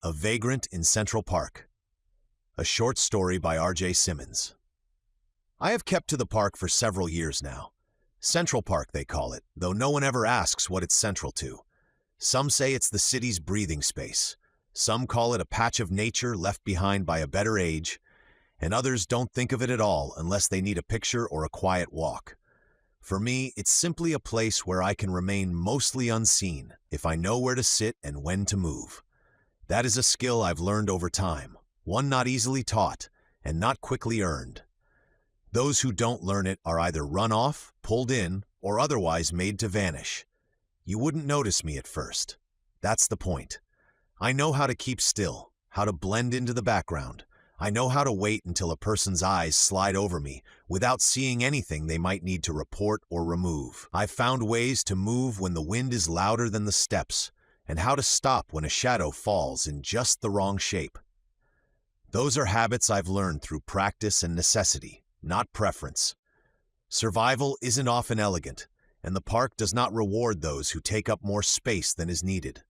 A Vagrant in Central Park. A short story by R.J. Simmons. I have kept to the park for several years now. Central Park, they call it, though no one ever asks what it's central to. Some say it's the city's breathing space. Some call it a patch of nature left behind by a better age, and others don't think of it at all unless they need a picture or a quiet walk. For me, it's simply a place where I can remain mostly unseen if I know where to sit and when to move. That is a skill I've learned over time, one not easily taught and not quickly earned. Those who don't learn it are either run off, pulled in, or otherwise made to vanish. You wouldn't notice me at first. That's the point. I know how to keep still, how to blend into the background. I know how to wait until a person's eyes slide over me without seeing anything they might need to report or remove. I've found ways to move when the wind is louder than the steps, and how to stop when a shadow falls in just the wrong shape. Those are habits I've learned through practice and necessity, not preference. Survival isn't often elegant, and the park does not reward those who take up more space than is needed.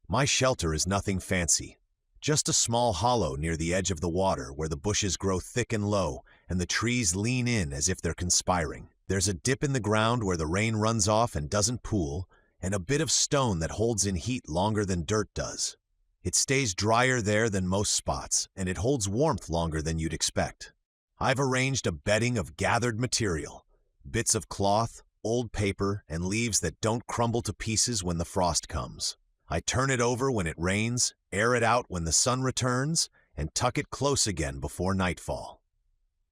My shelter is nothing fancy, just a small hollow near the edge of the water where the bushes grow thick and low and the trees lean in as if they're conspiring. There's a dip in the ground where the rain runs off and doesn't pool, and a bit of stone that holds in heat longer than dirt does. It stays drier there than most spots, and it holds warmth longer than you'd expect. I've arranged a bedding of gathered material, bits of cloth, old paper, and leaves that don't crumble to pieces when the frost comes. I turn it over when it rains, air it out when the sun returns, and tuck it close again before nightfall.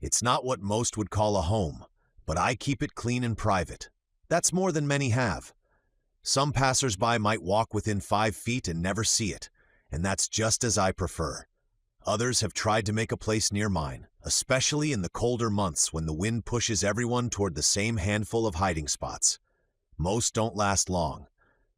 It's not what most would call a home, but I keep it clean and private. That's more than many have. Some passers-by might walk within 5 feet and never see it, and that's just as I prefer. Others have tried to make a place near mine, especially in the colder months when the wind pushes everyone toward the same handful of hiding spots. Most don't last long.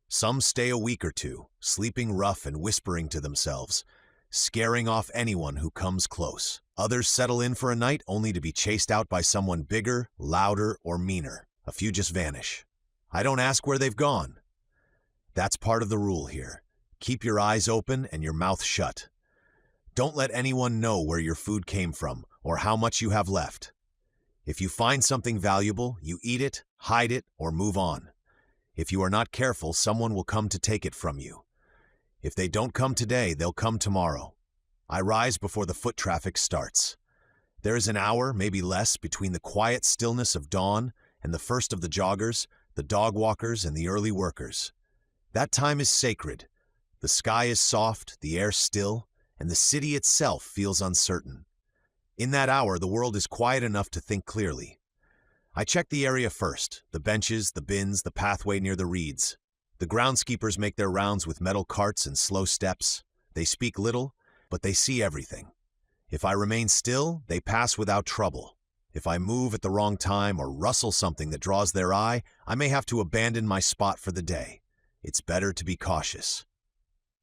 Some stay a week or two, sleeping rough and whispering to themselves, scaring off anyone who comes close. Others settle in for a night only to be chased out by someone bigger, louder, or meaner. A few just vanish. I don't ask where they've gone. That's part of the rule here. Keep your eyes open and your mouth shut. Don't let anyone know where your food came from or how much you have left. If you find something valuable, you eat it, hide it, or move on. If you are not careful, someone will come to take it from you. If they don't come today, they'll come tomorrow. I rise before the foot traffic starts. There is an hour, maybe less, between the quiet stillness of dawn and the first of the joggers, the dog walkers, and the early workers. That time is sacred. The sky is soft, the air still, and the city itself feels uncertain. In that hour, the world is quiet enough to think clearly. I check the area first, the benches, the bins, the pathway near the reeds. The groundskeepers make their rounds with metal carts and slow steps. They speak little, but they see everything. If I remain still, they pass without trouble. If I move at the wrong time or rustle something that draws their eye, I may have to abandon my spot for the day. It's better to be cautious.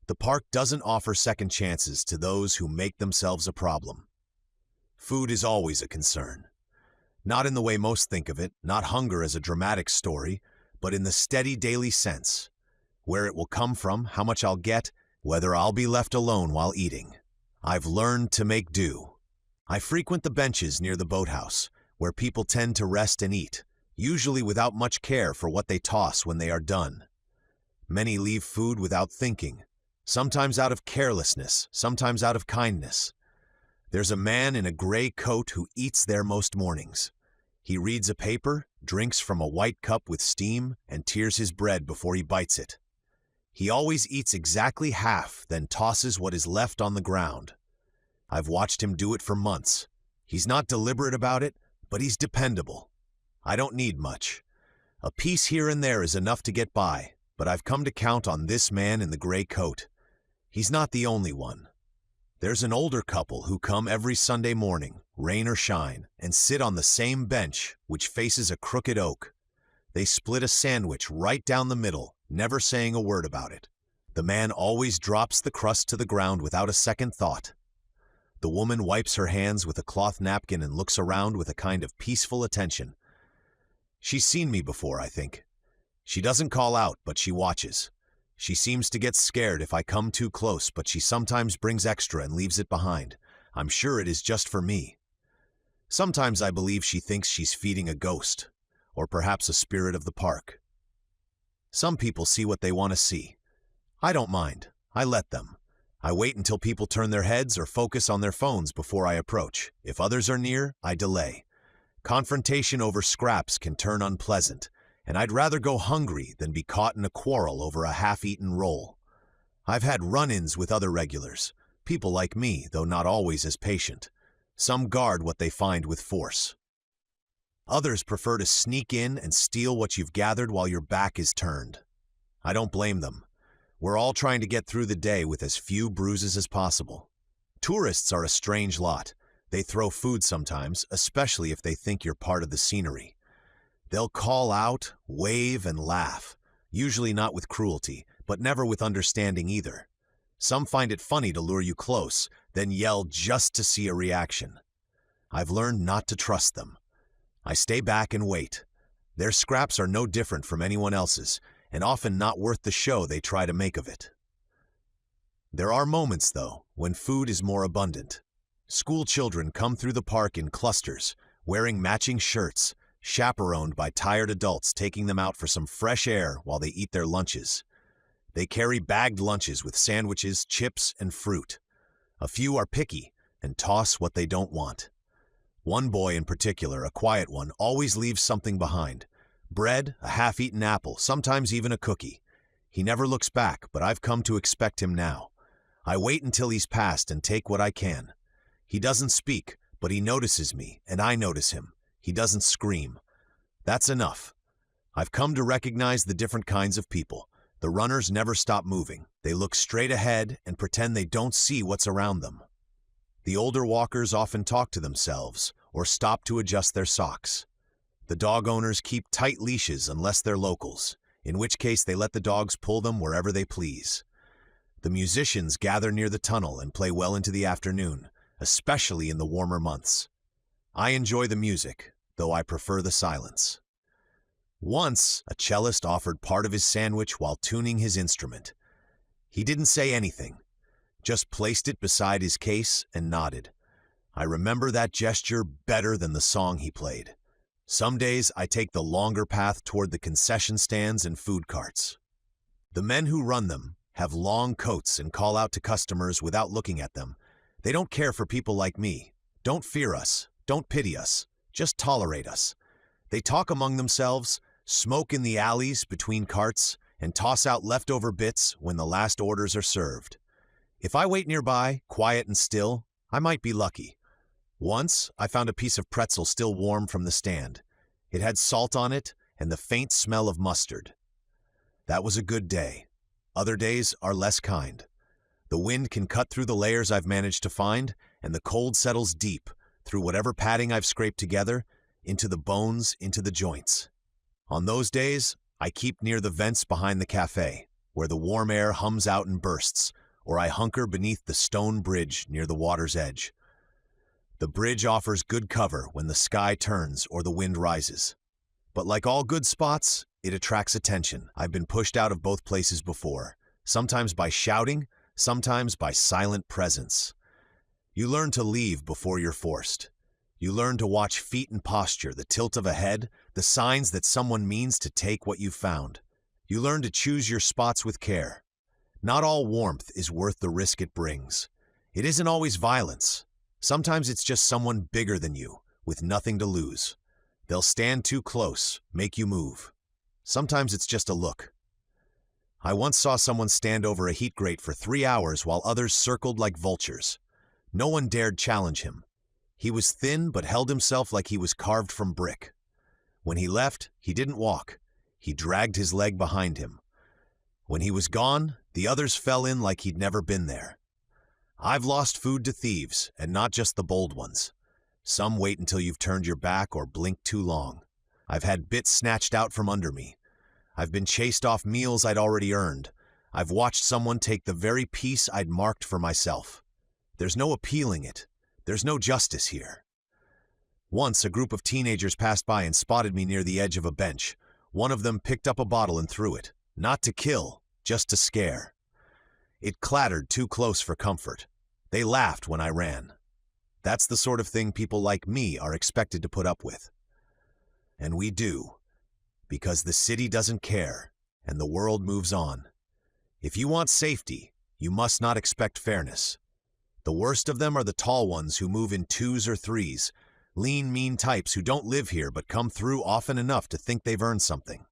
The park doesn't offer second chances to those who make themselves a problem. Food is always a concern. Not in the way most think of it, not hunger as a dramatic story, but in the steady daily sense. Where it will come from, how much I'll get, whether I'll be left alone while eating. I've learned to make do. I frequent the benches near the boathouse, where people tend to rest and eat, usually without much care for what they toss when they are done. Many leave food without thinking, sometimes out of carelessness, sometimes out of kindness. There's a man in a gray coat who eats there most mornings. He reads a paper, drinks from a white cup with steam, and tears his bread before he bites it. He always eats exactly half, then tosses what is left on the ground. I've watched him do it for months. He's not deliberate about it, but he's dependable. I don't need much. A piece here and there is enough to get by, but I've come to count on this man in the gray coat. He's not the only one. There's an older couple who come every Sunday morning, rain or shine, and sit on the same bench, which faces a crooked oak. They split a sandwich right down the middle, never saying a word about it. The man always drops the crust to the ground without a second thought. The woman wipes her hands with a cloth napkin and looks around with a kind of peaceful attention. She's seen me before, I think. She doesn't call out, but she watches. She seems to get scared if I come too close, but she sometimes brings extra and leaves it behind. I'm sure it is just for me. Sometimes I believe she thinks she's feeding a ghost, or perhaps a spirit of the park. Some people see what they want to see. I don't mind. I let them. I wait until people turn their heads or focus on their phones before I approach. If others are near, I delay. Confrontation over scraps can turn unpleasant, and I'd rather go hungry than be caught in a quarrel over a half-eaten roll. I've had run-ins with other regulars, people like me, though not always as patient. Some guard what they find with force. Others prefer to sneak in and steal what you've gathered while your back is turned. I don't blame them. We're all trying to get through the day with as few bruises as possible. Tourists are a strange lot. They throw food sometimes, especially if they think you're part of the scenery. They'll call out, wave, and laugh, usually not with cruelty, but never with understanding either. Some find it funny to lure you close, then yell just to see a reaction. I've learned not to trust them. I stay back and wait. Their scraps are no different from anyone else's, and often not worth the show they try to make of it. There are moments, though, when food is more abundant. School children come through the park in clusters, wearing matching shirts, chaperoned by tired adults taking them out for some fresh air while they eat their lunches. They carry bagged lunches with sandwiches, chips, and fruit. A few are picky and toss what they don't want. One boy in particular, a quiet one, always leaves something behind. Bread, a half-eaten apple, sometimes even a cookie. He never looks back, but I've come to expect him now. I wait until he's passed and take what I can. He doesn't speak, but he notices me, and I notice him. He doesn't scream. That's enough. I've come to recognize the different kinds of people. The runners never stop moving. They look straight ahead and pretend they don't see what's around them. The older walkers often talk to themselves or stop to adjust their socks. The dog owners keep tight leashes unless they're locals, in which case they let the dogs pull them wherever they please. The musicians gather near the tunnel and play well into the afternoon, especially in the warmer months. I enjoy the music, though I prefer the silence. Once, a cellist offered part of his sandwich while tuning his instrument. He didn't say anything, just placed it beside his case and nodded. I remember that gesture better than the song he played. Some days I take the longer path toward the concession stands and food carts. The men who run them have long coats and call out to customers without looking at them. They don't care for people like me. Don't fear us. Don't pity us. Just tolerate us. They talk among themselves, smoke in the alleys between carts, and toss out leftover bits when the last orders are served. If I wait nearby, quiet and still, I might be lucky. Once, I found a piece of pretzel still warm from the stand. It had salt on it and the faint smell of mustard. That was a good day. Other days are less kind. The wind can cut through the layers I've managed to find, and the cold settles deep, through whatever padding I've scraped together, into the bones, into the joints. On those days, I keep near the vents behind the cafe, where the warm air hums out in bursts, or I hunker beneath the stone bridge near the water's edge. The bridge offers good cover when the sky turns or the wind rises. But like all good spots, it attracts attention. I've been pushed out of both places before, sometimes by shouting, sometimes by silent presence. You learn to leave before you're forced. You learn to watch feet and posture, the tilt of a head, the signs that someone means to take what you've found. You learn to choose your spots with care. Not all warmth is worth the risk it brings. It isn't always violence. Sometimes it's just someone bigger than you, with nothing to lose. They'll stand too close, make you move. Sometimes it's just a look. I once saw someone stand over a heat grate for 3 hours while others circled like vultures. No one dared challenge him. He was thin but held himself like he was carved from brick. When he left, he didn't walk. He dragged his leg behind him. When he was gone, the others fell in like he'd never been there. I've lost food to thieves, and not just the bold ones. Some wait until you've turned your back or blinked too long. I've had bits snatched out from under me. I've been chased off meals I'd already earned. I've watched someone take the very piece I'd marked for myself. There's no appealing it. There's no justice here. Once, a group of teenagers passed by and spotted me near the edge of a bench. One of them picked up a bottle and threw it. Not to kill, just to scare. It clattered too close for comfort. They laughed when I ran. That's the sort of thing people like me are expected to put up with. And we do, because the city doesn't care, and the world moves on. If you want safety, you must not expect fairness. The worst of them are the tall ones who move in twos or threes, lean, mean types who don't live here but come through often enough to think they've earned something.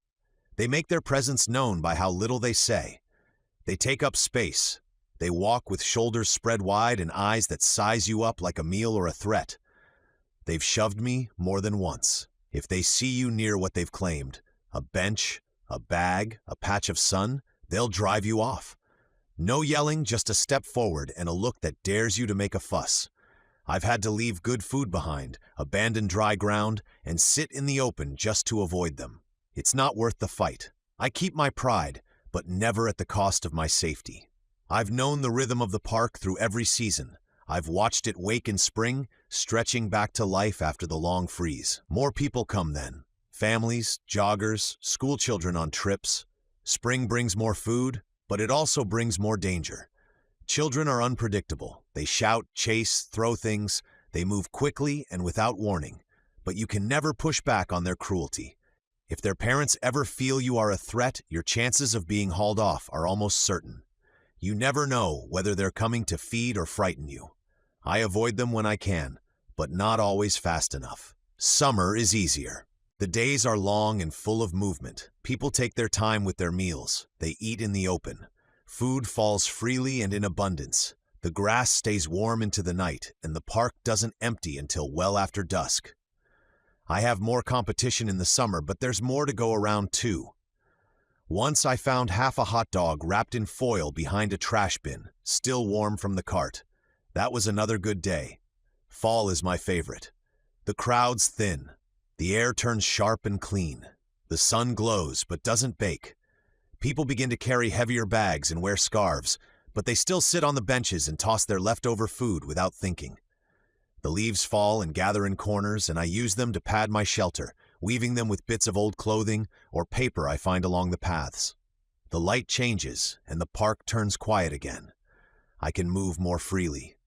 They make their presence known by how little they say. They take up space. They walk with shoulders spread wide and eyes that size you up like a meal or a threat. They've shoved me more than once. If they see you near what they've claimed, a bench, a bag, a patch of sun, they'll drive you off. No yelling, just a step forward and a look that dares you to make a fuss. I've had to leave good food behind, abandon dry ground, and sit in the open just to avoid them. It's not worth the fight. I keep my pride, but never at the cost of my safety. I've known the rhythm of the park through every season. I've watched it wake in spring, stretching back to life after the long freeze. More people come then. Families, joggers, school children on trips. Spring brings more food, but it also brings more danger. Children are unpredictable. They shout, chase, throw things. They move quickly and without warning, but you can never push back on their cruelty. If their parents ever feel you are a threat, your chances of being hauled off are almost certain. You never know whether they're coming to feed or frighten you. I avoid them when I can, but not always fast enough. Summer is easier. The days are long and full of movement. People take their time with their meals. They eat in the open. Food falls freely and in abundance. The grass stays warm into the night, and the park doesn't empty until well after dusk. I have more competition in the summer, but there's more to go around too. Once I found half a hot dog wrapped in foil behind a trash bin, still warm from the cart. That was another good day. Fall is my favorite. The crowds thin. The air turns sharp and clean. The sun glows but doesn't bake. People begin to carry heavier bags and wear scarves, but they still sit on the benches and toss their leftover food without thinking. The leaves fall and gather in corners, and I use them to pad my shelter, weaving them with bits of old clothing or paper I find along the paths. The light changes, and the park turns quiet again. I can move more freely.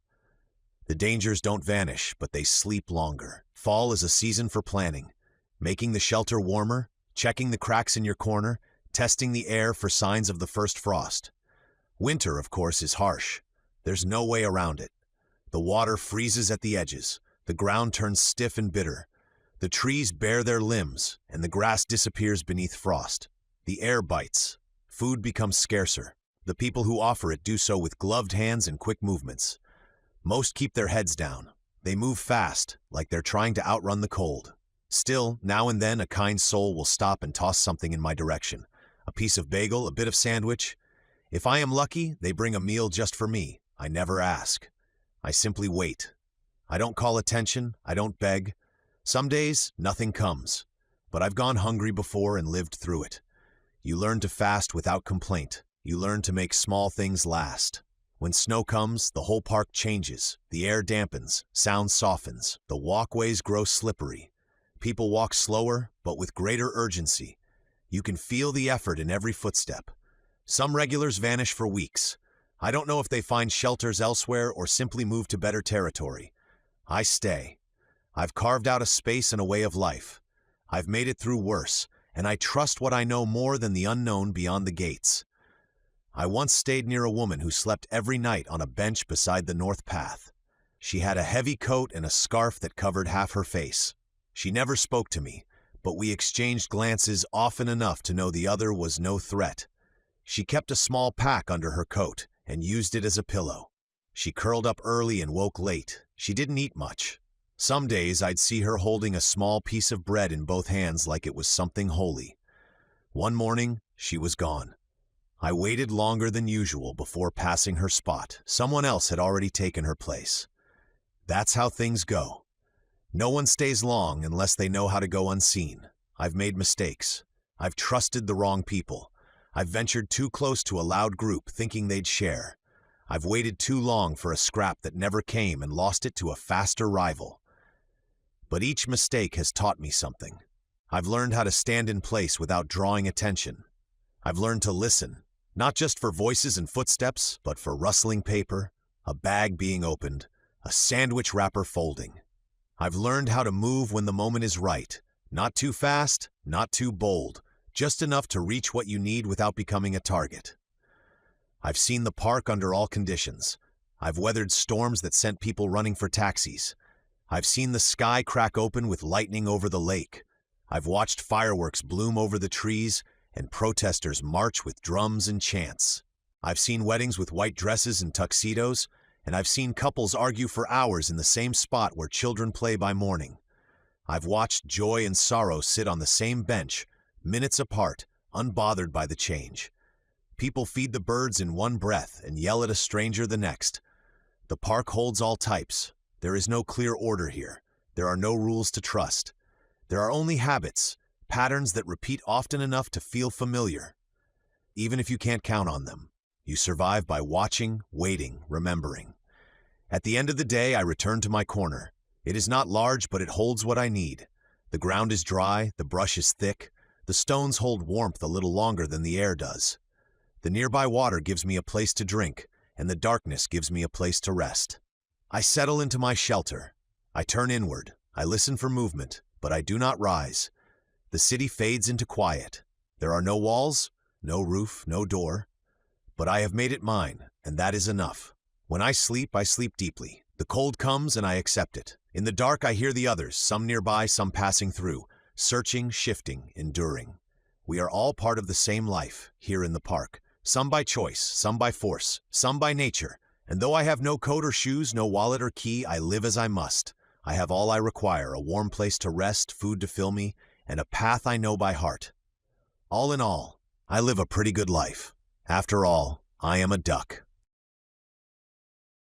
The dangers don't vanish, but they sleep longer. Fall is a season for planning, making the shelter warmer, checking the cracks in your corner, testing the air for signs of the first frost. Winter, of course, is harsh. There's no way around it. The water freezes at the edges. The ground turns stiff and bitter. The trees bare their limbs, and the grass disappears beneath frost. The air bites. Food becomes scarcer. The people who offer it do so with gloved hands and quick movements. Most keep their heads down. They move fast, like they're trying to outrun the cold. Still, now and then a kind soul will stop and toss something in my direction. A piece of bagel, a bit of sandwich. If I am lucky, they bring a meal just for me. I never ask. I simply wait. I don't call attention. I don't beg. Some days, nothing comes. But I've gone hungry before and lived through it. You learn to fast without complaint. You learn to make small things last. When snow comes, the whole park changes. The air dampens, sound softens, the walkways grow slippery. People walk slower, but with greater urgency. You can feel the effort in every footstep. Some regulars vanish for weeks. I don't know if they find shelters elsewhere or simply move to better territory. I stay. I've carved out a space and a way of life. I've made it through worse, and I trust what I know more than the unknown beyond the gates. I once stayed near a woman who slept every night on a bench beside the north path. She had a heavy coat and a scarf that covered half her face. She never spoke to me, but we exchanged glances often enough to know the other was no threat. She kept a small pack under her coat and used it as a pillow. She curled up early and woke late. She didn't eat much. Some days I'd see her holding a small piece of bread in both hands like it was something holy. One morning, she was gone. I waited longer than usual before passing her spot. Someone else had already taken her place. That's how things go. No one stays long unless they know how to go unseen. I've made mistakes. I've trusted the wrong people. I've ventured too close to a loud group thinking they'd share. I've waited too long for a scrap that never came and lost it to a faster rival. But each mistake has taught me something. I've learned how to stand in place without drawing attention. I've learned to listen, Not just for voices and footsteps, but for rustling paper, a bag being opened, a sandwich wrapper folding. I've learned how to move when the moment is right. Not too fast, not too bold, just enough to reach what you need without becoming a target. I've seen the park under all conditions. I've weathered storms that sent people running for taxis. I've seen the sky crack open with lightning over the lake. I've watched fireworks bloom over the trees and protesters march with drums and chants. I've seen weddings with white dresses and tuxedos, and I've seen couples argue for hours in the same spot where children play by morning. I've watched joy and sorrow sit on the same bench, minutes apart, unbothered by the change. People feed the birds in one breath and yell at a stranger the next. The park holds all types. There is no clear order here. There are no rules to trust. There are only habits, patterns that repeat often enough to feel familiar. Even if you can't count on them, you survive by watching, waiting, remembering. At the end of the day, I return to my corner. It is not large, but it holds what I need. The ground is dry, the brush is thick, the stones hold warmth a little longer than the air does. The nearby water gives me a place to drink, and the darkness gives me a place to rest. I settle into my shelter. I turn inward. I listen for movement, but I do not rise. The city fades into quiet. There are no walls, no roof, no door. But I have made it mine, and that is enough. When I sleep deeply. The cold comes and I accept it. In the dark I hear the others, some nearby, some passing through, searching, shifting, enduring. We are all part of the same life, here in the park. Some by choice, some by force, some by nature. And though I have no coat or shoes, no wallet or key, I live as I must. I have all I require, a warm place to rest, food to fill me, and a path I know by heart. All in all, I live a pretty good life. After all, I am a duck.